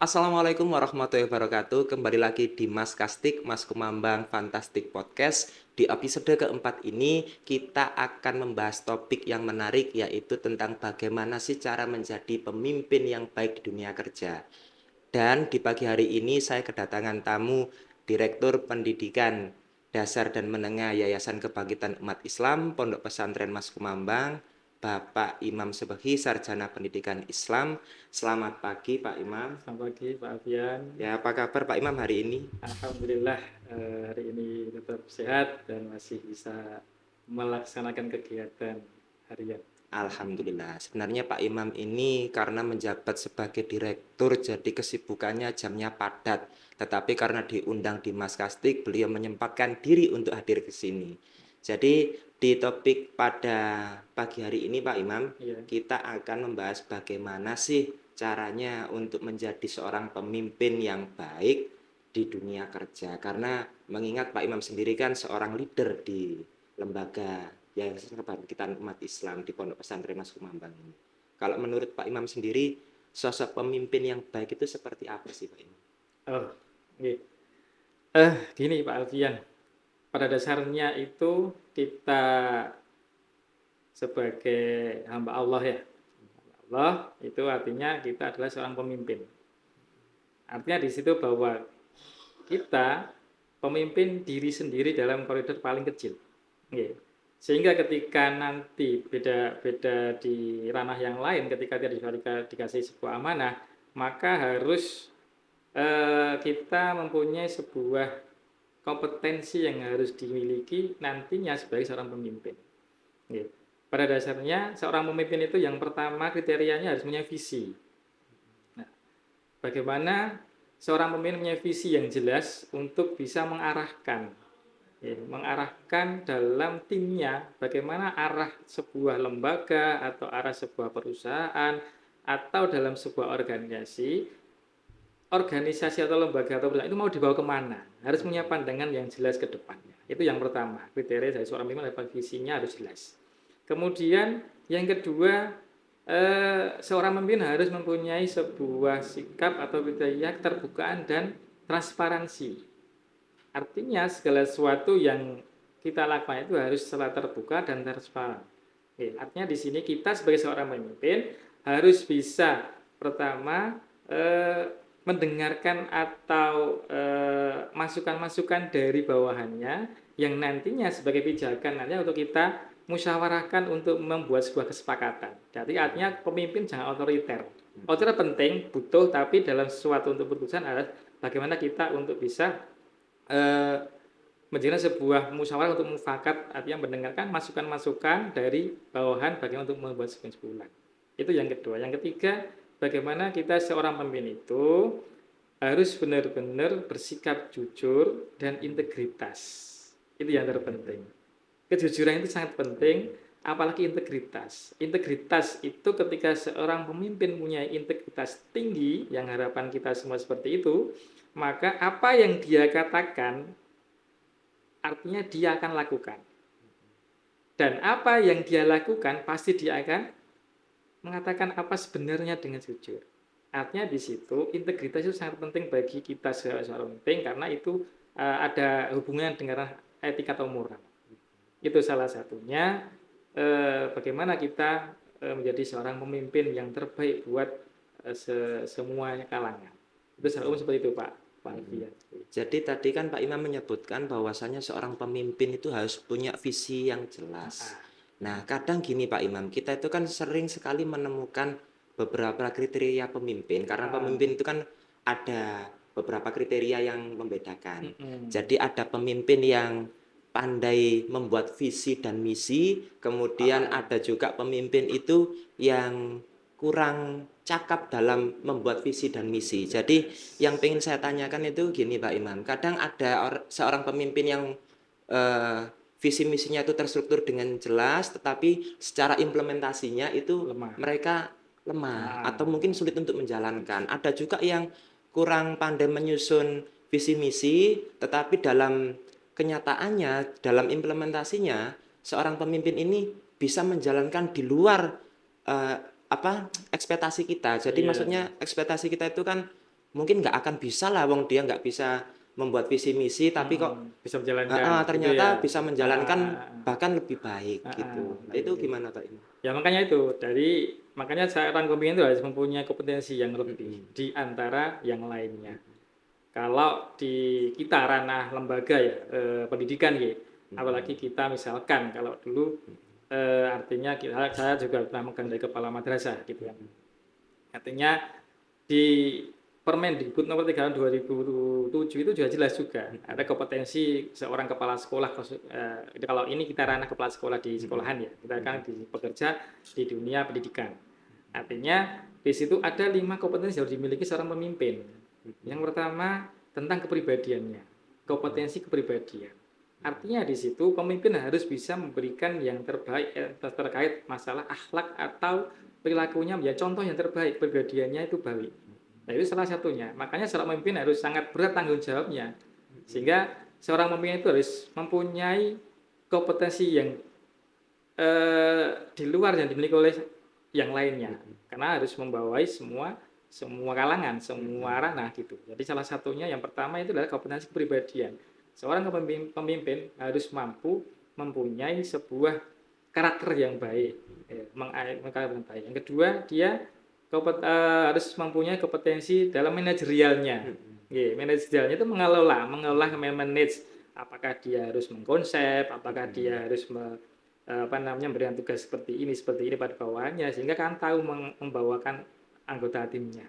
Assalamualaikum warahmatullahi wabarakatuh. Kembali lagi di Mas Kastik, Mas Kumambang Fantastic Podcast. Di episode keempat ini kita akan membahas topik yang menarik, yaitu tentang bagaimana sih cara menjadi pemimpin yang baik di dunia kerja. Dan di pagi hari ini saya kedatangan tamu Direktur Pendidikan Dasar dan Menengah Yayasan Kebangkitan Umat Islam Pondok Pesantren Mas Kumambang, Bapak Imam Sebehi, Sarjana Pendidikan Islam. Selamat pagi Pak Imam. Selamat pagi Pak Alfian. Ya, apa kabar Pak Imam hari ini? Alhamdulillah hari ini tetap sehat dan masih bisa melaksanakan kegiatan harian. Alhamdulillah. Sebenarnya Pak Imam ini karena menjabat sebagai direktur, jadi kesibukannya jamnya padat. Tetapi karena diundang di Mas Kastik, beliau menyempatkan diri untuk hadir ke sini. Jadi di topik pada pagi hari ini Pak Imam, Iya. kita akan membahas bagaimana sih caranya untuk menjadi seorang pemimpin yang baik di dunia kerja. Karena mengingat Pak Imam sendiri kan seorang leader di lembaga Yayasan Kebangkitan Umat Islam di Pondok Pesantren Mas Kumambang ini. Kalau menurut Pak Imam sendiri, sosok pemimpin yang baik itu seperti apa sih Pak Imam? Oh, okay. Gini Pak Alfian. Pada dasarnya itu kita sebagai hamba Allah ya. Allah itu artinya kita adalah seorang pemimpin. Artinya di situ bahwa kita pemimpin diri sendiri dalam koridor paling kecil. Okay. Sehingga ketika nanti beda-beda di ranah yang lain, ketika dikasih sebuah amanah, maka harus kita mempunyai sebuah kompetensi yang harus dimiliki nantinya sebagai seorang pemimpin. Okay. Pada dasarnya seorang pemimpin itu yang pertama kriterianya harus punya visi. Nah, bagaimana seorang pemimpin punya visi yang jelas untuk bisa mengarahkan dalam timnya bagaimana arah sebuah lembaga atau arah sebuah perusahaan atau dalam sebuah organisasi atau lembaga atau perusahaan itu mau dibawa kemana, harus punya pandangan yang jelas ke depannya. Itu yang pertama, kriteria dari seorang pemimpin adalah visinya harus jelas. Kemudian yang kedua, seorang pemimpin harus mempunyai sebuah sikap atau kriteria keterbukaan dan transparansi. Artinya segala sesuatu yang kita lakukan itu harus selalu terbuka dan transparan. Artinya di sini kita sebagai seorang pemimpin harus bisa pertama mendengarkan atau masukan-masukan dari bawahannya yang nantinya sebagai pijakan nantinya untuk kita musyawarahkan untuk membuat sebuah kesepakatan. Jadi artinya pemimpin jangan otoriter. Otoriter penting, butuh, tapi dalam sesuatu untuk keputusan adalah bagaimana kita untuk bisa menjadikan sebuah musyawarah untuk mufakat, artinya mendengarkan masukan-masukan dari bawahan bagaimana untuk membuat sebuah kesimpulan. Itu yang kedua. Yang ketiga, bagaimana kita seorang pemimpin itu harus benar-benar bersikap jujur dan integritas. Itu yang terpenting. Kejujuran itu sangat penting, apalagi integritas. Integritas itu ketika seorang pemimpin punya integritas tinggi, yang harapan kita semua seperti itu, maka apa yang dia katakan artinya dia akan lakukan. Dan apa yang dia lakukan pasti dia akan mengatakan apa sebenarnya dengan jujur. Artinya di situ integritas itu sangat penting bagi kita seorang pemimpin karena itu ada hubungan dengan etika atau moral. Itu salah satunya bagaimana kita menjadi seorang pemimpin yang terbaik buat semua kalangan. Itu secara umum seperti itu Pak Alfian. Jadi tadi kan Pak Imam menyebutkan bahwasanya seorang pemimpin itu harus punya visi yang jelas. Nah, kadang gini Pak Imam, kita itu kan sering sekali menemukan beberapa kriteria pemimpin karena pemimpin itu kan ada beberapa kriteria yang membedakan. Jadi ada pemimpin yang pandai membuat visi dan misi, kemudian ada juga pemimpin itu yang kurang cakap dalam membuat visi dan misi. Jadi yang pengen saya tanyakan itu gini Pak Imam, kadang ada seorang pemimpin yang visi misinya itu terstruktur dengan jelas, tetapi secara implementasinya itu mereka lemah atau mungkin sulit untuk menjalankan. Ada juga yang kurang pandai menyusun visi misi, tetapi dalam kenyataannya, dalam implementasinya, seorang pemimpin ini bisa menjalankan di luar ekspektasi kita. Jadi maksudnya ekspektasi kita itu kan mungkin nggak akan bisa lah, wong dia nggak bisa membuat visi misi, tapi kok Bisa menjalankan gitu ternyata ya. bisa menjalankan Ah, bahkan lebih baik ah, gitu. Nah, itu gitu. gimana Pak Imam? Ya makanya itu makanya seorang pemimpin itu harus mempunyai kompetensi yang lebih Mm-mm. di antara yang lainnya. Kalau di kita ranah lembaga ya, pendidikan ya, apalagi Mm-mm. kita misalkan kalau dulu artinya saya juga pernah megang dari kepala madrasah gitu ya. Artinya di Permendikbud nomor 3 tahun 2007 itu sudah jelas juga ada kompetensi seorang kepala sekolah. Kalau ini kita ranah kepala sekolah di sekolahan ya, kita kan bekerja di dunia pendidikan. Artinya di situ ada 5 kompetensi yang harus dimiliki seorang pemimpin. Yang pertama tentang kepribadiannya, kompetensi kepribadian. Artinya di situ pemimpin harus bisa memberikan yang terbaik terkait masalah akhlak atau perilakunya menjadi contoh yang terbaik, kepribadiannya itu baik. Nah, itu salah satunya. Makanya seorang pemimpin harus sangat berat tanggung jawabnya. Sehingga seorang pemimpin itu harus mempunyai kompetensi yang di luar yang dimiliki oleh yang lainnya. Karena harus membawai semua kalangan, semua ranah gitu. Jadi salah satunya yang pertama itu adalah kompetensi kepribadian. Seorang pemimpin harus mampu mempunyai sebuah karakter yang baik, karakter yang baik. Yang kedua, dia harus mempunyai kompetensi dalam manajerialnya. Manajerialnya itu mengelola manage. Apakah dia harus mengkonsep, apakah dia harus memberikan tugas seperti ini pada bawahannya, sehingga kan tahu membawakan anggota timnya.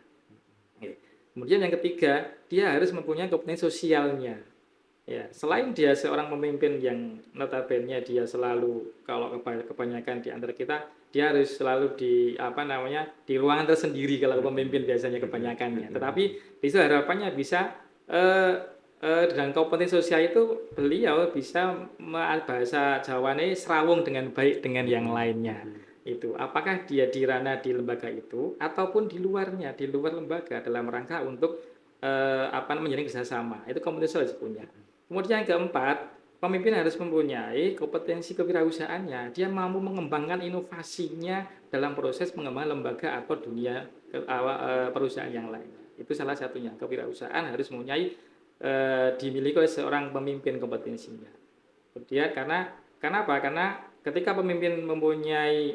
Kemudian yang ketiga, dia harus mempunyai kompetensi sosialnya. Ya, selain dia seorang pemimpin yang notabene dia selalu kalau kebanyakan di antara kita dia harus selalu di ruangan tersendiri kalau pemimpin biasanya kebanyakannya. Tetapi di situ harapannya bisa dengan kompetensi sosial itu beliau bisa bahasa Jawane serawung dengan baik dengan yang lainnya. Itu apakah dia di ranah di lembaga itu ataupun di luarnya, di luar lembaga dalam rangka untuk menjalin kerjasama. Itu kompetensi harus punya. Kemudian yang keempat, pemimpin harus mempunyai kompetensi kewirausahaannya. Dia mampu mengembangkan inovasinya dalam proses mengembangkan lembaga atau dunia perusahaan yang lainnya. Itu salah satunya. Kewirausahaan harus mempunyai dimiliki oleh seorang pemimpin kompetensinya. Kemudian karena apa? Karena ketika pemimpin mempunyai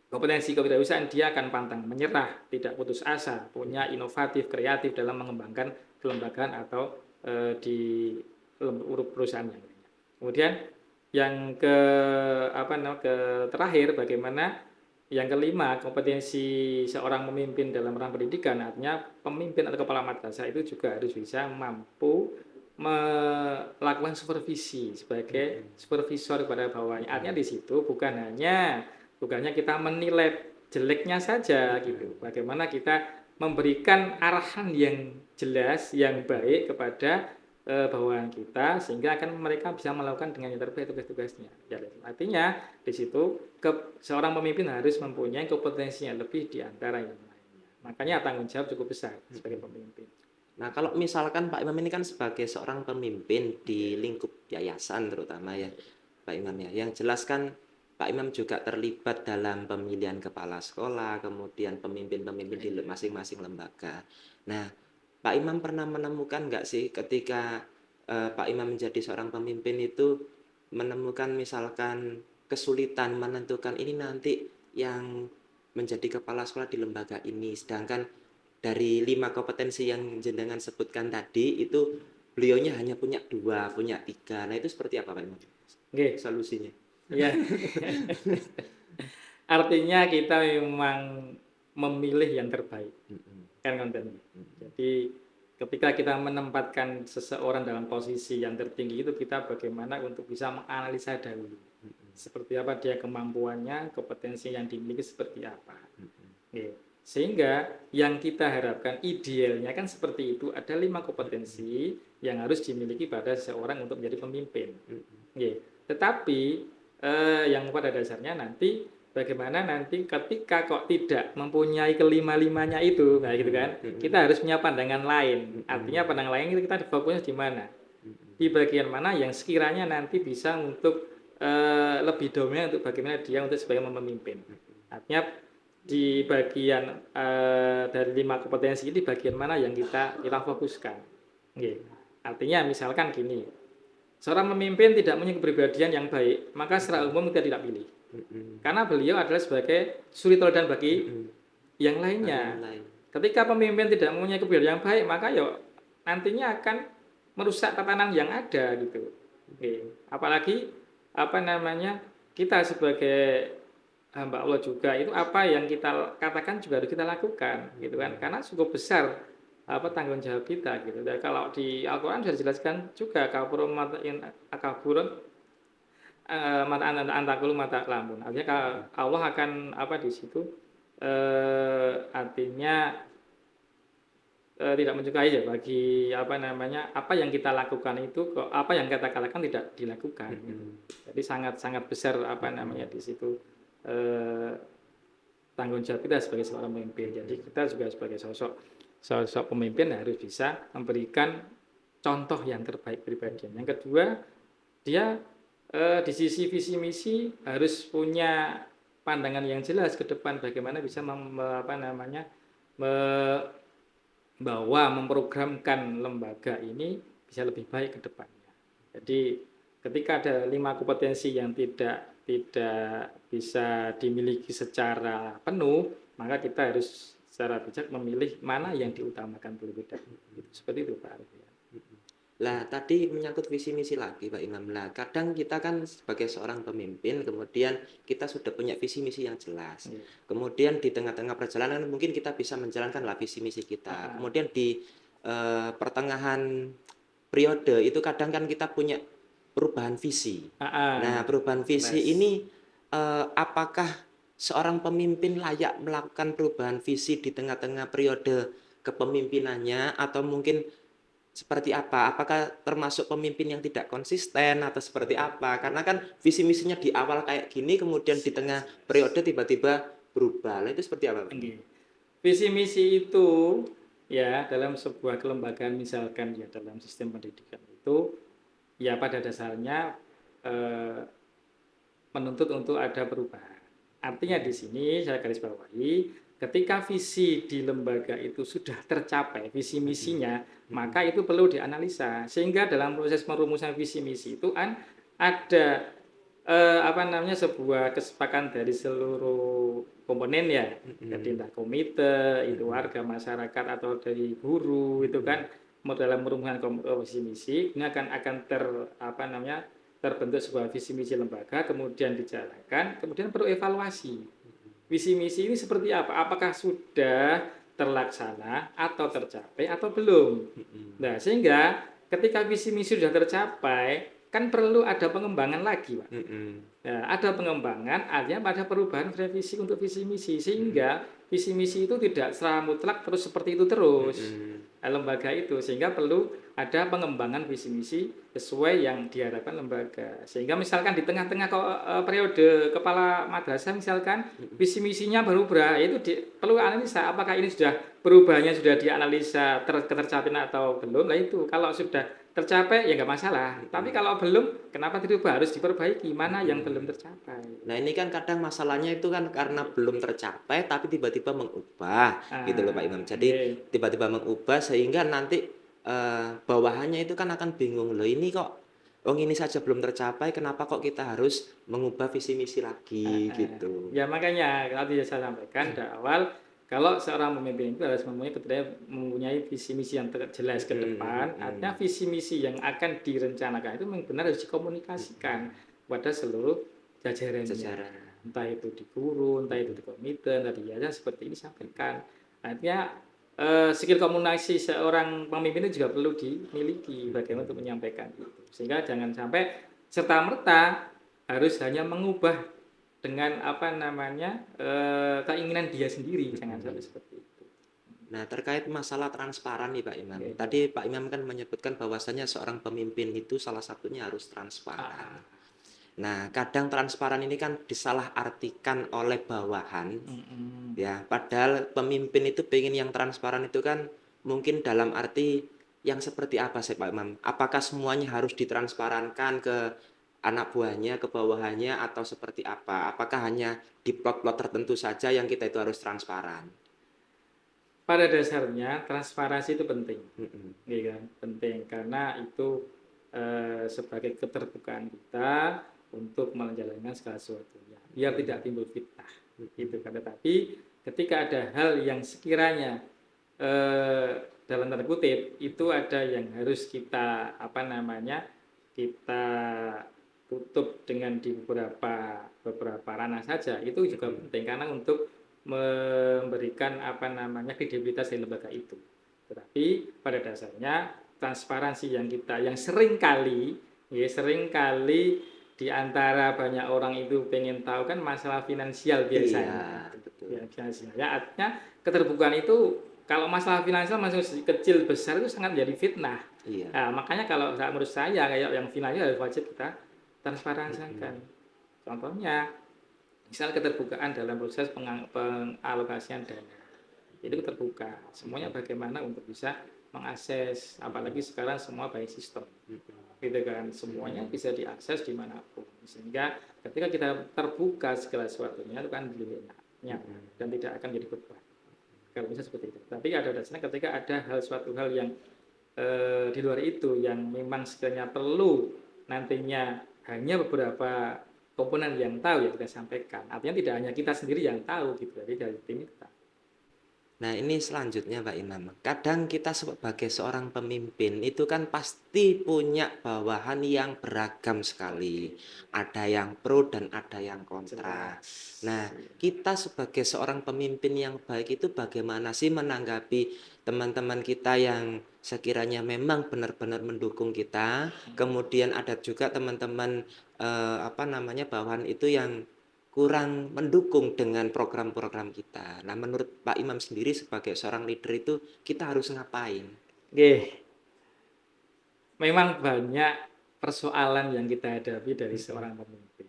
kompetensi kewirausahaan, dia akan pantang menyerah, tidak putus asa, punya inovatif, kreatif dalam mengembangkan kelembagaan atau di perusahaan yang lainnya. Kemudian yang terakhir bagaimana yang kelima, kompetensi seorang pemimpin dalam rangka pendidikan, artinya pemimpin atau kepala madrasah itu juga harus bisa mampu melakukan supervisi sebagai supervisor kepada bawahnya. Artinya di situ bukannya kita menilai jeleknya saja gitu. Bagaimana kita memberikan arahan yang jelas, yang baik kepada bawahan kita sehingga akan mereka bisa melakukan dengan yang terbaik tugas-tugasnya. Ya, artinya di situ seorang pemimpin harus mempunyai kompetensinya lebih di antara yang lainnya. Makanya tanggung jawab cukup besar sebagai pemimpin. Nah, kalau misalkan Pak Imam ini kan sebagai seorang pemimpin di lingkup yayasan terutama ya, Pak Imam ya. Yang jelas kan Pak Imam juga terlibat dalam pemilihan kepala sekolah, kemudian pemimpin-pemimpin di masing-masing lembaga. Nah, Pak Imam pernah menemukan nggak sih ketika Pak Imam menjadi seorang pemimpin itu menemukan misalkan kesulitan menentukan ini nanti yang menjadi kepala sekolah di lembaga ini, sedangkan dari 5 kompetensi yang jenengan sebutkan tadi itu beliaunya hanya punya 2, punya 3. Nah, itu seperti apa Pak Imam? Oke, Solusinya? ya. Artinya kita memang memilih yang terbaik kan kontennya. Jadi ketika kita menempatkan seseorang dalam posisi yang tertinggi itu kita bagaimana untuk bisa menganalisa dahulu. Seperti apa dia kemampuannya, kompetensi yang dimiliki seperti apa. Sehingga yang kita harapkan idealnya kan seperti itu, ada 5 kompetensi yang harus dimiliki pada seseorang untuk menjadi pemimpin. Tetapi yang pada dasarnya nanti bagaimana nanti ketika kok tidak mempunyai kelima-limanya itu, nah gitu kan, kita harus punya pandangan lain. Artinya pandangan lain itu kita fokusnya di mana? Di bagian mana yang sekiranya nanti bisa untuk lebih dominan untuk bagaimana dia untuk sebagai memimpin. Artinya di bagian dari 5 kompetensi ini bagian mana yang kita fokuskan. Nggih. Artinya misalkan gini, seorang pemimpin tidak punya kepribadian yang baik, maka secara umum kita tidak pilih. Mm-mm. Karena beliau adalah sebagai suri teladan bagi Mm-mm. yang Yang lainnya. lain. Ketika pemimpin tidak mempunyai kepribadian yang baik, maka ya nantinya akan merusak tatanan yang ada gitu. Oke. Apalagi apa namanya, kita sebagai hamba Allah juga itu apa yang kita katakan juga harus kita lakukan gitu kan, karena cukup besar apa tanggung jawab kita gitu. Dan kalau di Al-Qur'an sudah dijelaskan juga kafurun matain akafurun mata antakulu mata lamun. Artinya Allah akan apa di situ artinya tidak menyukai ya bagi apa namanya, apa yang kita lakukan itu kok apa yang kita katakan tidak dilakukan gitu. Mm-mm. Jadi sangat sangat besar apa namanya di situ eh, tanggung jawab kita sebagai seorang pemimpin. Jadi kita juga sebagai sosok pemimpin harus bisa memberikan contoh yang terbaik pribadinya. Yang kedua, dia di sisi visi misi harus punya pandangan yang jelas ke depan bagaimana bisa apa namanya memprogramkan lembaga ini bisa lebih baik ke depannya. Jadi ketika ada 5 kompetensi yang tidak bisa dimiliki secara penuh, maka kita harus secara bijak memilih mana yang diutamakan terlebih dahulu. Seperti itu Pak Arif. Lah tadi menyangkut visi misi lagi Pak Imam. Lah kadang kita kan sebagai seorang pemimpin kemudian kita sudah punya visi misi yang jelas. Iya. Kemudian di tengah-tengah perjalanan mungkin kita bisa menjalankan lah visi misi kita. Kemudian di pertengahan periode itu kadang kan kita punya perubahan visi. Nah, perubahan visi Jelas. ini apakah seorang pemimpin layak melakukan perubahan visi di tengah-tengah periode kepemimpinannya atau mungkin seperti apa? Apakah termasuk pemimpin yang tidak konsisten atau seperti apa? Karena kan visi misinya di awal kayak gini, kemudian di tengah periode tiba-tiba berubah. Nah, itu seperti apa, Pak? Visi misi itu ya dalam sebuah kelembagaan misalkan ya dalam sistem pendidikan itu ya pada dasarnya eh, menuntut untuk ada perubahan. Artinya di sini saya garis bawahi, ketika visi di lembaga itu sudah tercapai, visi misinya, maka itu perlu dianalisa. Sehingga dalam proses perumusan visi misi itu kan ada apa namanya sebuah kesepakatan dari seluruh komponen ya. Jadi entah komite, itu warga masyarakat atau dari guru itu kan dalam merumuskan visi misi ini akan apa namanya terbentuk sebuah visi misi lembaga, kemudian dijalankan, kemudian perlu evaluasi. Visi misi ini seperti apa? Apakah sudah terlaksana atau tercapai atau belum? Nah, sehingga ketika visi misi sudah tercapai, kan perlu ada pengembangan lagi, Pak. Nah, ada pengembangan, artinya pada perubahan revisi untuk visi misi, sehingga visi misi itu tidak secara mutlak terus seperti itu terus. Lembaga itu sehingga perlu ada pengembangan visi misi sesuai yang diharapkan lembaga. Sehingga misalkan di tengah-tengah periode kepala madrasah misalkan visi misinya berubah, itu perlu analisa apakah ini sudah perubahannya sudah dianalisa ketercapaian atau belum. Lah itu kalau sudah tercapai ya nggak masalah. Tapi kalau belum, kenapa dirubah? Harus diperbaiki mana yang belum tercapai. Nah, ini kan kadang masalahnya itu kan karena belum tercapai tapi tiba-tiba mengubah gitu loh Pak Imam. Jadi tiba-tiba mengubah sehingga nanti bawahannya itu kan akan bingung loh ini kok ini saja belum tercapai kenapa kok kita harus mengubah visi misi lagi gitu. Ya makanya tadi saya sampaikan di awal kalau seorang pemimpin itu harus mempunyai visi misi yang jelas ke depan. Artinya visi misi yang akan direncanakan itu memang benar harus dikomunikasikan pada seluruh jajarannya, entah itu di guru, entah itu di komite, tadi ya seperti ini sampaikan. Artinya skill komunikasi seorang pemimpin itu juga perlu dimiliki bagaimana untuk menyampaikan itu, sehingga jangan sampai serta merta harus hanya mengubah dengan apa namanya keinginan dia sendiri, jangan sampai seperti itu. Nah, terkait masalah transparan nih Pak Imam. Tadi Pak Imam kan menyebutkan bahwasanya seorang pemimpin itu salah satunya harus transparan. Nah, kadang transparan ini kan disalahartikan oleh bawahan, ya. Padahal pemimpin itu pengen yang transparan itu kan mungkin dalam arti yang seperti apa sih Pak Imam? Apakah semuanya harus ditransparankan ke anak buahnya, ke bawahannya, atau seperti apa? Apakah hanya di plot-plot tertentu saja yang kita itu harus transparan? Pada dasarnya transparansi itu penting, Mm-mm. ya kan? Penting karena itu sebagai keterbukaan kita untuk menjalankan segala sesuatunya, biar tidak timbul fitnah, gitu kan. Tetapi ketika ada hal yang sekiranya dalam tanda kutip itu ada yang harus kita kita tutup dengan di beberapa ranah saja, itu juga penting karena untuk memberikan kredibilitas dari lembaga itu. Tetapi pada dasarnya transparansi yang sering kali di antara banyak orang itu pengen tahu kan masalah finansial Iya, biasanya itu. betul. Ya, finansial. Ya, artinya keterbukaan itu kalau masalah finansial masih kecil besar itu sangat jadi fitnah. Iya. Nah, makanya kalau menurut saya kayak yang finansial wajib kita transparansikan. Mm-mm. Contohnya, misal keterbukaan dalam proses pengalokasian dana. Itu terbuka. Semuanya bagaimana untuk bisa mengakses, apalagi sekarang semua by sistem. Gitu kan, semuanya bisa diakses dimanapun. Sehingga ketika kita terbuka segala sesuatunya itu kan lebih enak dan tidak akan jadi beban. Kalau bisa seperti itu. Tapi ada dasarnya ketika ada suatu hal yang di luar itu yang memang sekiranya perlu nantinya hanya beberapa komponen yang tahu ya kita sampaikan. Artinya tidak hanya kita sendiri yang tahu gitu, jadi dari tim kita. Nah, ini selanjutnya Pak Imam. Kadang kita sebagai seorang pemimpin itu kan pasti punya bawahan yang beragam sekali. Ada yang pro dan ada yang kontra. Jelas. Nah, kita sebagai seorang pemimpin yang baik itu bagaimana sih menanggapi teman-teman kita yang sekiranya memang benar-benar mendukung kita. Kemudian ada juga teman-teman bawahan itu yang kurang mendukung dengan program-program kita. Nah, menurut Pak Imam sendiri sebagai seorang leader itu kita harus ngapain? Oke, memang banyak persoalan yang kita hadapi dari seorang pemimpin.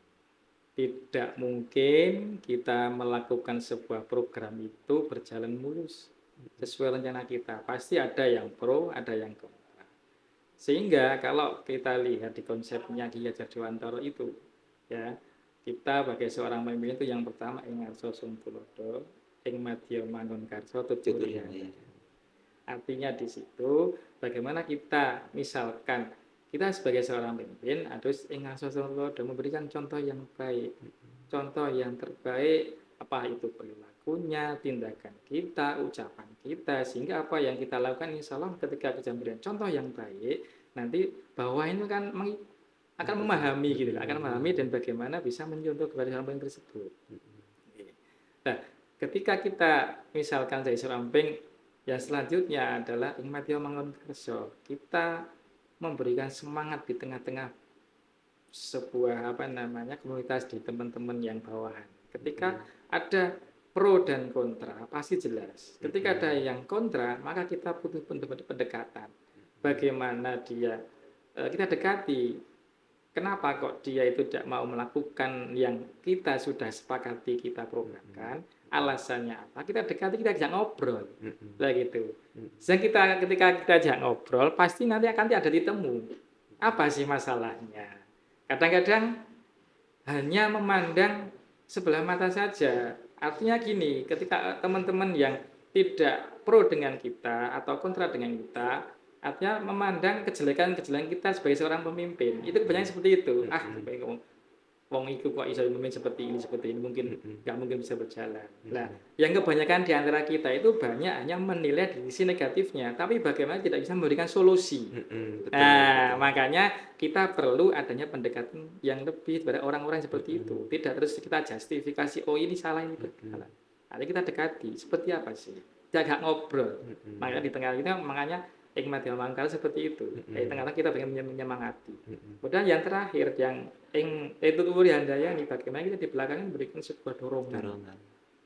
Tidak mungkin kita melakukan sebuah program itu berjalan mulus sesuai rencana kita. Pasti ada yang pro, ada yang kontra. Sehingga kalau kita lihat di konsepnya Ki Hajar Dewantara itu, ya, kita sebagai seorang pemimpin itu yang pertama ing ngarsa sumtulodo, ing madya mangun karsa tuturi Tutur ya. handayani. Artinya di situ bagaimana kita misalkan kita sebagai seorang pemimpin harus ing ngarsa sumtulodo memberikan contoh yang baik, contoh yang terbaik, apa itu perilakunya, tindakan kita, ucapan kita, sehingga apa yang kita lakukan insya Allah ketika kita memberikan contoh yang baik, nanti bawah ini kan akan memahami gitu, akan memahami dan bagaimana bisa mencontoh kepada hal tersebut. Nah, ketika kita misalkan dari seorang pemimpin, yang selanjutnya adalah ingmatio mangun kerso, kita memberikan semangat di tengah-tengah sebuah komunitas di teman-teman yang bawahan. Ketika ada pro dan kontra pasti jelas. Ketika ada yang kontra maka kita butuh pendekatan. Bagaimana kita dekati. Kenapa kok dia itu tidak mau melakukan yang kita sudah sepakati kita programkan? Alasannya apa? Kita dekati, kita ajak ngobrol, lah gitu. Ketika kita ajak ngobrol, pasti nanti akan ada ditemu. Apa sih masalahnya? Kadang-kadang hanya memandang sebelah mata saja. Artinya gini, ketika teman-teman yang tidak pro dengan kita atau kontra dengan kita, artinya memandang kejelekan-kejelekan kita sebagai seorang pemimpin. Itu kebanyakan seperti itu. Wong iku kok iso memimpin seperti ini, mungkin nggak mungkin bisa berjalan. Nah, yang kebanyakan di antara kita itu banyak hanya menilai dari sisi negatifnya, tapi bagaimana tidak bisa memberikan solusi. Nah, makanya kita perlu adanya pendekatan yang lebih pada orang-orang seperti itu. Tidak terus kita justifikasi, oh ini salah, ini benar. Nanti kita dekati, seperti apa sih? Jaga ngobrol. Makanya di tengah kita, makanya hikmat yang mangkal seperti itu. Di tengah kita pengen menyemangati. Kemudian yang terakhir, yang itu tuturi handayani, bagaimana kita di belakang memberikan sebuah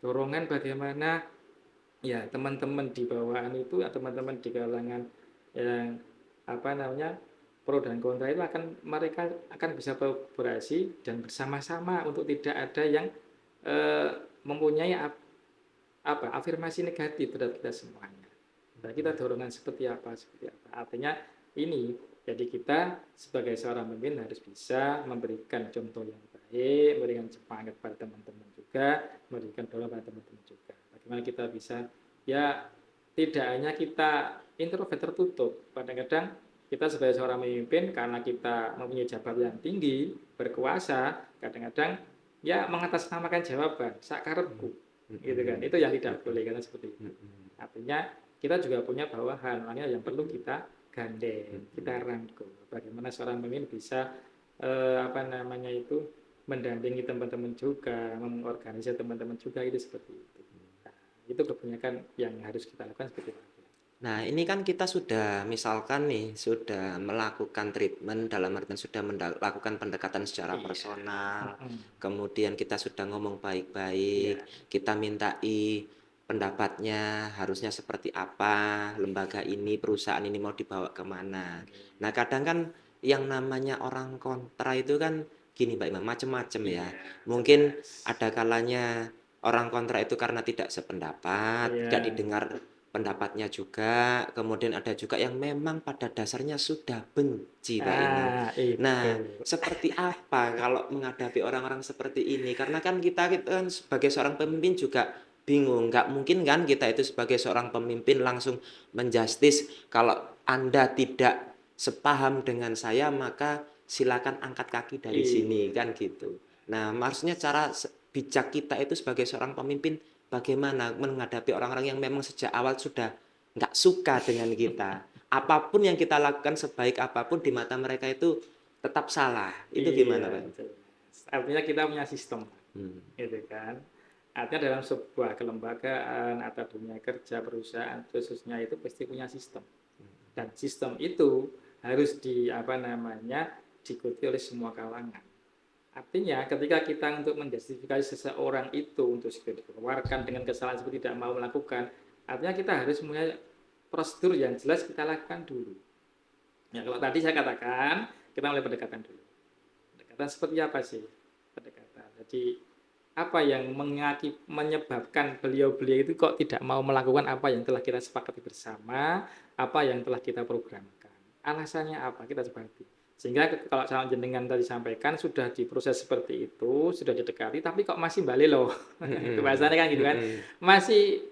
dorongan bagaimana ya teman-teman di bawahan itu atau teman-teman di kalangan yang pro dan kontra itu mereka akan bisa kolaborasi dan bersama-sama untuk tidak ada yang mempunyai afirmasi negatif terhadap kita semuanya. Nah, kita dorongan seperti apa. Artinya ini Jadi kita sebagai seorang pemimpin harus bisa memberikan contoh yang baik, memberikan semangat pada teman-teman juga, memberikan dorongan pada teman-teman juga. Bagaimana kita bisa, ya tidak hanya kita introvert tertutup, kadang-kadang kita sebagai seorang pemimpin karena kita mempunyai jabatan yang tinggi, berkuasa, kadang-kadang ya mengatasnamakan jawaban, sakarepku, gitu kan. Itu yang tidak boleh karena seperti itu. Artinya kita juga punya bawahan, makanya yang perlu kita gandeng, kita rangkul. Bagaimana seorang pemimpin bisa mendampingi teman-teman juga, mengorganisir teman-teman juga, itu seperti itu. Nah, itu kebanyakan yang harus kita lakukan seperti itu. Nah, ini kan kita sudah misalkan nih, sudah melakukan treatment dalam artian sudah melakukan pendekatan secara Iya. personal, Mm-mm. kemudian kita sudah ngomong baik-baik, Iya. kita mintai pendapatnya harusnya seperti apa, lembaga ini, perusahaan ini mau dibawa kemana. Nah, kadang kan yang namanya orang kontra itu kan gini Mbak Imam, macam-macam ya. Iya, Mungkin jelas. ada kalanya orang kontra itu karena tidak sependapat, tidak Iya. didengar pendapatnya juga, kemudian ada juga yang memang pada dasarnya sudah benci Pak Imam. Itu. Nah, seperti apa kalau menghadapi orang-orang seperti ini? Karena kan kita kan sebagai seorang pemimpin juga bingung, nggak mungkin kan kita itu sebagai seorang pemimpin langsung menjustis kalau Anda tidak sepaham dengan saya maka silakan angkat kaki dari sini Iya. kan gitu. Nah, maksudnya cara bijak kita itu sebagai seorang pemimpin bagaimana menghadapi orang-orang yang memang sejak awal sudah nggak suka dengan kita. Apapun yang kita lakukan sebaik apapun di mata mereka itu tetap salah. Itu gimana, Iya, Pak? jelas. Artinya kita punya sistem, Hmm. gitu kan. Artinya dalam sebuah kelembagaan atau dunia kerja perusahaan khususnya itu pasti punya sistem. Dan sistem itu harus diikuti oleh semua kalangan. Artinya ketika kita untuk menjustifikasi seseorang itu untuk dikeluarkan dengan kesalahan seperti tidak mau melakukan, artinya kita harus punya prosedur yang jelas kita lakukan dulu. Ya, kalau tadi saya katakan kita mulai pendekatan dulu. Pendekatan seperti apa sih? Pendekatan. Jadi apa yang menyebabkan beliau-beliau itu kok tidak mau melakukan apa yang telah kita sepakati bersama, apa yang telah kita programkan. Alasannya apa? Kita sepakati. Sehingga kalau sama jenengan tadi sampaikan sudah diproses seperti itu, sudah didekati, tapi kok masih balik loh. Itu bahasanya kan gitu kan. Masih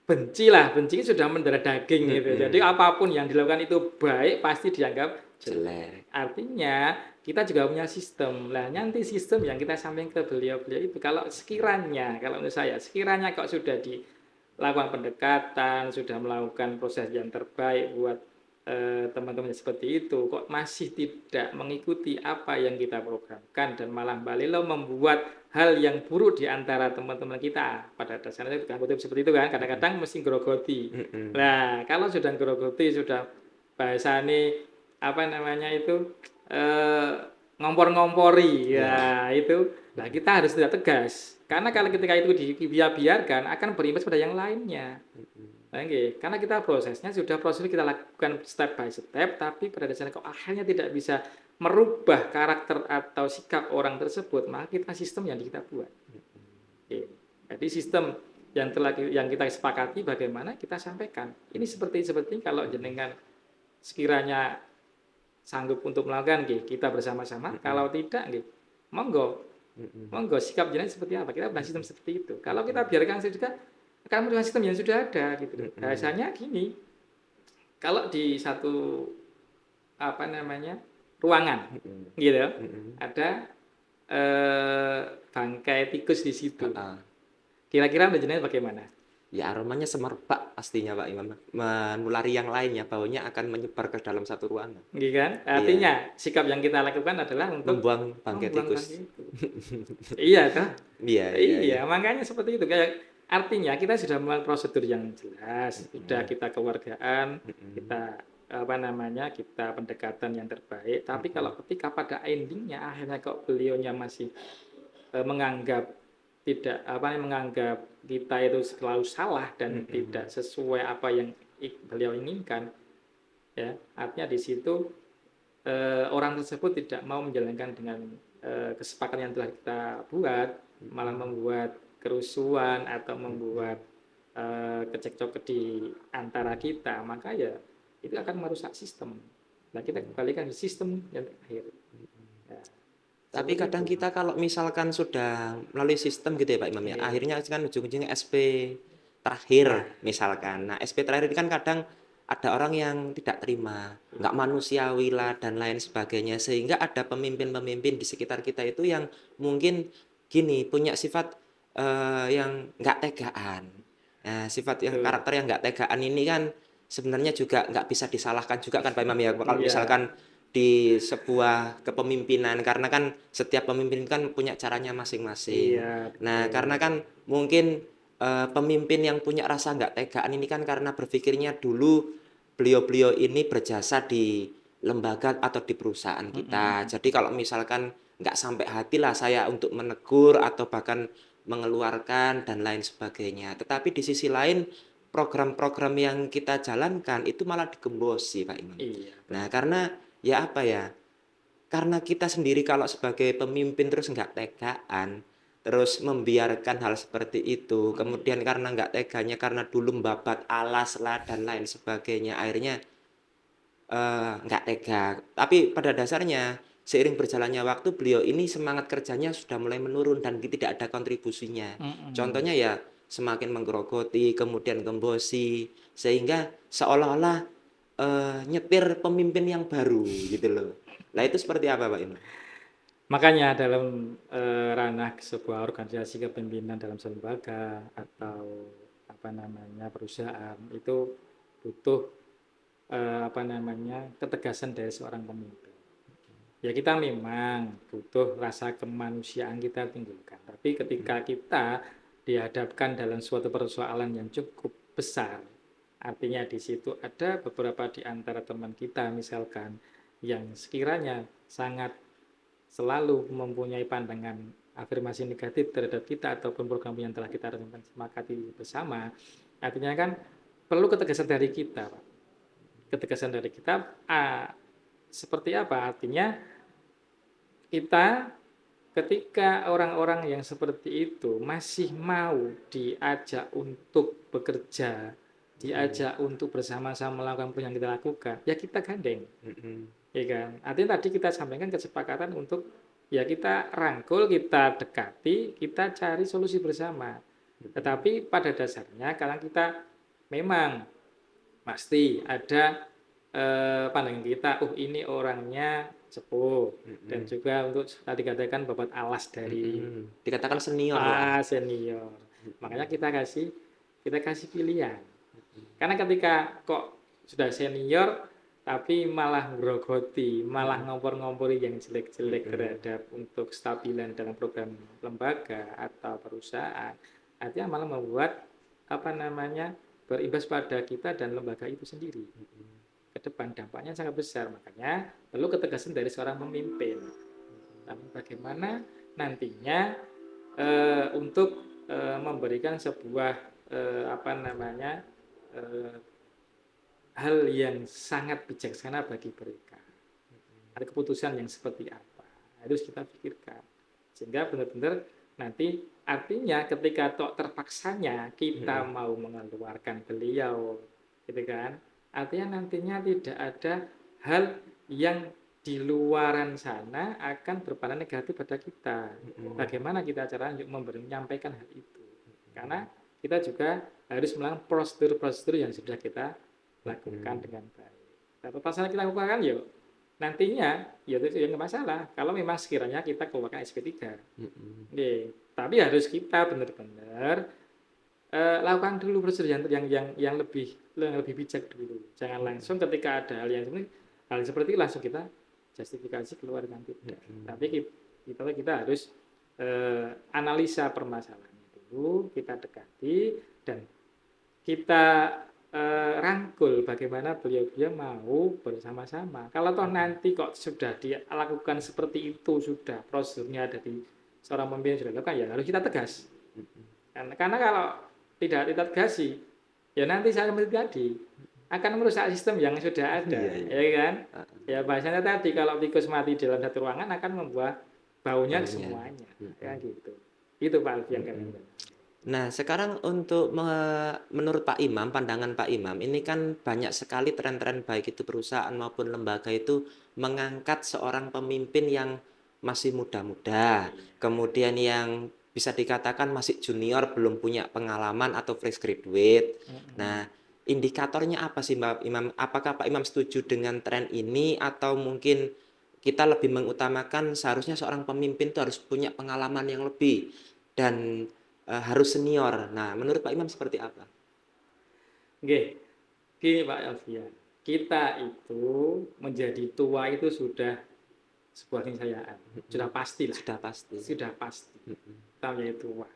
benci lah, benci sudah mendarah daging gitu. Jadi apapun yang dilakukan itu baik pasti dianggap jelek. Artinya kita juga punya sistem. Lah nanti sistem yang kita sampaikan ke beliau-beliau itu kalau sekiranya, kalau menurut saya, sekiranya kok sudah dilakukan pendekatan, sudah melakukan proses yang terbaik buat teman-teman seperti itu, kok masih tidak mengikuti apa yang kita programkan dan malah balilau membuat hal yang buruk di antara teman-teman kita. Pada dasarnya kan seperti itu kan, kadang-kadang mesti grogoti. Nah, kalau sudah grogoti, sudah bahasane ngompor-ngompori ya itu. Nah, kita harus tidak tegas karena kalau ketika itu dibiarkan akan berimbas pada yang lainnya. Oke, karena kita proses kita lakukan step by step, tapi pada dasarnya kok akhirnya tidak bisa merubah karakter atau sikap orang tersebut, maka kita sistem yang kita buat. Oke. Jadi sistem yang kita sepakati bagaimana kita sampaikan. Ini seperti kalau jenengan sekiranya sanggup untuk melakukan, kita bersama-sama. Kalau tidak, monggo, monggo sikap jenengan seperti apa? Kita punya sistem seperti itu. Kalau kita biarkan saja akan menggunakan sistem yang sudah ada gitu. Bahasanya gini, kalau di satu ruangan gitu ada bangkai tikus di situ. Kira-kira jenengan bagaimana? Ya aromanya semerbak pastinya Pak Imam, menulari yang lainnya, baunya akan menyebar ke dalam satu ruangan. Gitu kan? Artinya sikap yang kita lakukan adalah untuk Membuang bangkai membuang tikus. bangkai itu. Iya kan? Iya. Iya, makanya seperti itu. Kayak artinya kita sudah melakukan prosedur yang jelas, sudah kita keluargaan, kita kita pendekatan yang terbaik. Tapi kalau ketika pada endingnya akhirnya kok beliaunya masih menganggap kita itu selalu salah dan tidak sesuai apa yang beliau inginkan, ya artinya di situ orang tersebut tidak mau menjalankan dengan kesepakatan yang telah kita buat, malah membuat kerusuhan atau membuat kecekcok di antara kita, maka ya itu akan merusak sistem. Nah, kita kembalikan ke sistem yang terakhir. Ya, Tapi seperti kadang itu. kita kalau misalkan sudah melalui sistem gitu ya Pak Imam ya, Iya. akhirnya kan ujung-ujungnya SP Nah, terakhir misalkan. Nah SP terakhir ini kan kadang ada orang yang tidak terima, nggak manusiawi lah dan lain sebagainya. Sehingga ada pemimpin-pemimpin di sekitar kita itu yang mungkin gini, punya sifat yang nggak tegaan. Nah, sifat yang betul. karakter yang nggak tegaan ini kan sebenarnya juga nggak bisa disalahkan juga kan Pak Imam ya. Kalau Iya, misalkan di sebuah kepemimpinan karena kan setiap pemimpin kan punya caranya masing-masing. iya, Nah, karena betul. kan mungkin pemimpin yang punya rasa nggak tegaan ini kan karena berpikirnya dulu beliau-beliau ini berjasa di lembaga atau di perusahaan Mm, mm, kita. mm, Jadi kalau misalkan nggak sampai hati lah saya untuk menegur atau bahkan mengeluarkan dan lain sebagainya. Tetapi di sisi lain program-program yang kita jalankan itu malah digembosi Pak Imam. iya, Nah, benar. karena ya apa ya? Karena kita sendiri kalau sebagai pemimpin terus nggak tegaan, terus membiarkan hal seperti itu, kemudian karena nggak teganya, karena dulu membabat alas lah dan lain sebagainya, akhirnya nggak tega. Tapi pada dasarnya seiring berjalannya waktu beliau ini semangat kerjanya sudah mulai menurun dan tidak ada kontribusinya. Mm-mm. Contohnya ya semakin menggerogoti, kemudian gembosi, sehingga seolah-olah nyetir pemimpin yang baru gitu loh. Lah itu seperti apa Pak Imam? Makanya dalam ranah sebuah organisasi kepemimpinan dalam sebuah lembaga atau apa namanya perusahaan itu butuh apa namanya ketegasan dari seorang pemimpin. Ya kita memang butuh rasa kemanusiaan kita tinggalkan. Tapi ketika kita dihadapkan dalam suatu persoalan yang cukup besar, artinya di situ ada beberapa di antara teman kita misalkan yang sekiranya sangat selalu mempunyai pandangan afirmasi negatif terhadap kita ataupun program yang telah kita sepakati bersama, artinya kan perlu ketegasan dari kita, Pak. Ketegasan dari kita seperti apa? Artinya kita ketika orang-orang yang seperti itu masih mau diajak untuk bekerja, diajak untuk bersama-sama melakukan apa yang kita lakukan, ya kita gandeng. Ya kan? Artinya tadi kita sampaikan kesepakatan untuk ya kita rangkul, kita dekati, kita cari solusi bersama. Tetapi pada dasarnya kalau kita memang pasti ada pandangan kita, ini orangnya sepuh dan juga untuk tadi katakan babat alas dari Dikatakan senior lah. senior. Makanya kita kasih pilihan. Karena ketika kok sudah senior tapi malah grogoti, malah ngompor-ngompori yang jelek-jelek terhadap untuk stabilan dalam program lembaga atau perusahaan, artinya malah membuat apa namanya berimbas pada kita dan lembaga itu sendiri. Ke depan dampaknya sangat besar, makanya perlu ketegasan dari seorang pemimpin. Tapi bagaimana nantinya untuk memberikan sebuah apa namanya eh, hal yang sangat bijaksana bagi mereka. Ada keputusan yang seperti apa, harus kita pikirkan. Sehingga benar-benar nanti artinya ketika terpaksanya kita mau mengeluarkan beliau, gitu kan? Artinya nantinya tidak ada hal yang di luaran sana akan berperan negatif pada kita. Bagaimana kita cara menyampaikan hal itu? Karena kita juga harus melakukan prosedur-prosedur yang sudah kita lakukan dengan baik. Tapi pasal kita lakukan yuk nantinya ya itu yang masalah kalau memang sekiranya kita keluarkan SP3. Nih, tapi harus kita benar-benar lakukan dulu prosedur yang lebih bijak dulu. Jangan langsung ketika ada hal seperti itu langsung kita justifikasi keluar nanti. Tapi kita harus analisa permasalahannya dulu, kita dekati dan kita rangkul bagaimana beliau-beliau mau bersama-sama. Kalau toh nanti kok sudah dilakukan seperti itu, sudah prosedurnya ada di seorang pemimpin sudah dilakukan, ya harus kita tegas. Karena kalau tidak kita tegasi, ya nanti saya seperti tadi akan merusak sistem yang sudah ada, Iya, iya. ya kan? Ya bahasanya tadi kalau tikus mati dalam satu ruangan akan membuat baunya Baunya. semuanya, ya gitu. Itu Pak Alfian kan. Nah, sekarang untuk menurut Pak Imam, pandangan Pak Imam, ini kan banyak sekali tren-tren baik itu perusahaan maupun lembaga itu mengangkat seorang pemimpin yang masih muda-muda, kemudian yang bisa dikatakan masih junior, belum punya pengalaman atau fresh graduate. Mm-mm. Nah, indikatornya apa sih Pak Imam? Apakah Pak Imam setuju dengan tren ini atau mungkin kita lebih mengutamakan seharusnya seorang pemimpin itu harus punya pengalaman yang lebih dan harus senior. Nah, menurut Pak Imam seperti apa? Oke, gini Pak Alfian, kita itu menjadi tua itu sudah sebuah keniscayaan, sudah Mhm. pastilah, Sudah pasti. sudah pasti Mhm, kita menjadi tua.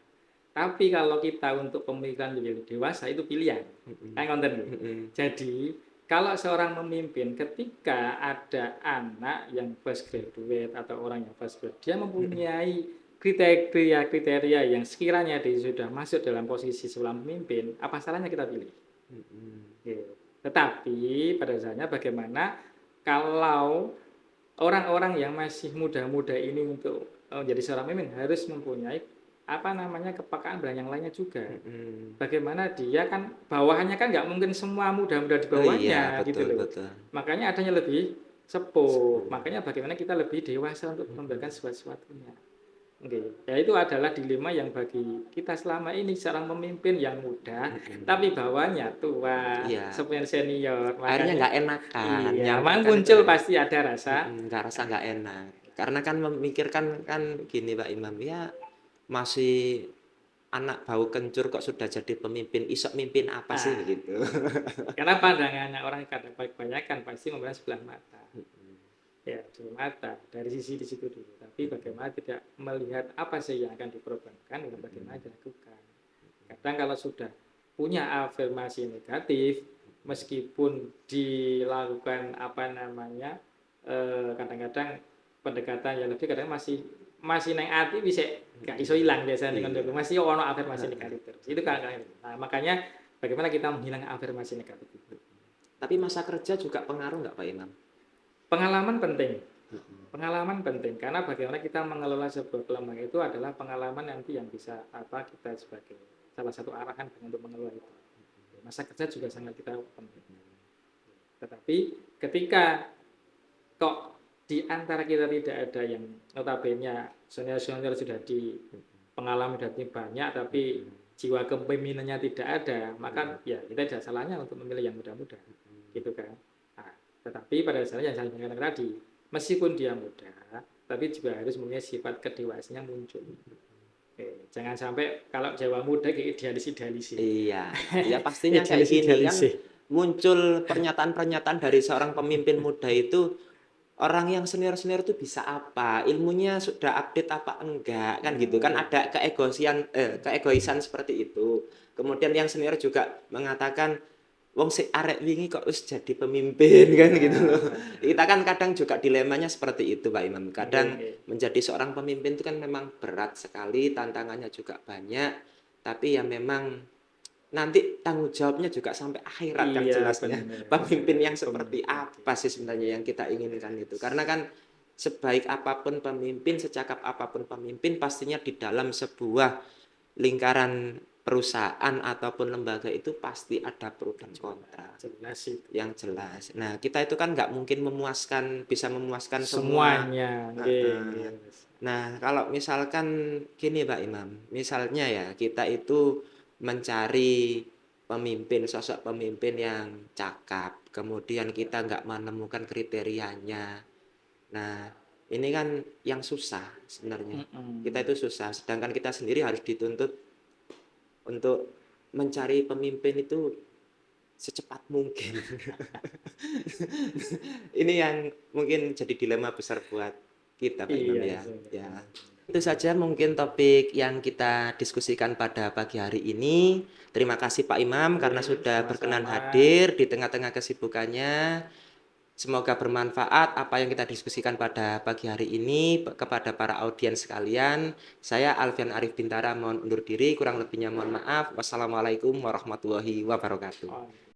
Tapi kalau kita untuk pemikiran menjadi dewasa itu pilihan, mhm, kayak konten. mhm, Jadi kalau seorang memimpin ketika ada anak yang fresh graduate atau orang yang fresh graduate, dia mhm, mempunyai kriteria-kriteria yang sekiranya dia sudah masuk dalam posisi seorang pemimpin, apa salahnya kita pilih? mhm, Oke. Tetapi pada dasarnya bagaimana kalau orang-orang yang masih muda-muda ini untuk menjadi seorang pemimpin harus mempunyai apa namanya kepekaan dan yang lainnya juga. mhm. Bagaimana dia kan bawahannya kan nggak mungkin semua muda-muda di Oh iya, bawahnya gitu betul loh. betul. Makanya adanya lebih sepuh. Sepuh. Makanya bagaimana kita lebih dewasa untuk memberikan Mhm, sesuatu-sesuatunya. Oke, ya itu adalah dilema yang bagi kita selama ini seorang pemimpin yang muda, mhm. tapi bawahnya tua, Iya, senior. akhirnya Makanya nggak enakan, iya, memang menyampaikan itu muncul pasti ada rasa. nggak rasa nggak enak. Karena kan memikirkan kan gini Pak Imam, ya masih anak bau kencur kok sudah jadi pemimpin, isok mimpin apa sih Ah, begitu. karena pandangannya orang kadang kebanyakan pasti memandang sebelah mata. Mhm, Ya, sebelah mata dari sisi di situ dulu. Tapi mhm, bagaimana tidak melihat apa sih yang akan dikorbankan dan bagaimana mhm, dilakukan. Kadang kalau sudah punya afirmasi negatif, meskipun dilakukan apa namanya, kadang-kadang pendekatan yang lebih kadang masih masih neng ati bisa gak iso mhm. hilang biasanya kan Iya, masih ono afirmasi heeh, negatif terus. Itu kan. Nah, makanya bagaimana kita menghilangkan afirmasi negatif itu. mhm. Tapi masa kerja juga pengaruh nggak Pak Imam? Pengalaman penting. Mhm, Pengalaman penting karena bagaimana kita mengelola sebuah kelembagaan itu adalah pengalaman nanti yang bisa apa kita sebagai salah satu arahan untuk mengelola itu. Masa kerja juga sangat kita penting. Tetapi ketika kok di antara kita tidak ada yang notabene senior-senior sudah di pengalaman sudah banyak tapi mhm, jiwa kepemimpinannya tidak ada, mhm, maka ya kita tidak salahnya untuk memilih yang muda-muda. mhm, Gitu kan. Nah, tetapi pada dasarnya yang saya katakan tadi, meskipun dia muda, tapi juga harus mempunyai sifat kedewasanya muncul. Oke, jangan sampai kalau Jawa muda kayak idealis-idealis. iya, ya pastinya kayak gini kan Idealis-idealis. muncul pernyataan-pernyataan dari seorang pemimpin muda itu, orang yang senior-senior itu bisa apa, ilmunya sudah update apa enggak, kan gitu kan ada keegoisan seperti itu. Kemudian yang senior juga mengatakan, "Wong sik arek wingi kok wis jadi pemimpin," kan Iya, gitu loh. benar. Kita kan kadang juga dilemanya seperti itu Pak Imam. Oke, Kadang oke. menjadi seorang pemimpin itu kan memang berat sekali, tantangannya juga banyak, tapi ya memang nanti tanggung jawabnya juga sampai akhirat kan Iya, jelasnya. benar, Pemimpin benar. yang seperti Pemimpin. apa sih sebenarnya yang kita inginkan itu. Karena kan sebaik apapun pemimpin, secakap apapun pemimpin, pastinya di dalam sebuah lingkaran perusahaan ataupun lembaga itu pasti ada pro dan kontra Jelas itu. yang jelas. Nah, kita itu kan nggak mungkin bisa memuaskan semua. Semuanya. Oke, oke. Heeh. Nah, kalau misalkan gini Pak Imam, misalnya ya kita itu mencari pemimpin, sosok pemimpin yang cakap, kemudian kita nggak menemukan kriterianya. Nah, ini kan yang susah sebenarnya. Kita Mm-mm. itu susah, sedangkan kita sendiri harus dituntut untuk mencari pemimpin itu secepat mungkin. Ini yang mungkin jadi dilema besar buat kita, Pak Imam Iya, ya. Ya. benar. Itu saja mungkin topik yang kita diskusikan pada pagi hari ini. Terima kasih Pak Imam karena Oke, sudah berkenan sama-sama. hadir di tengah-tengah kesibukannya. Semoga bermanfaat apa yang kita diskusikan pada pagi hari ini kepada para audiens sekalian. Saya Alfian Arif Bintara mohon undur diri, kurang lebihnya mohon maaf. Wassalamualaikum warahmatullahi wabarakatuh. Oh,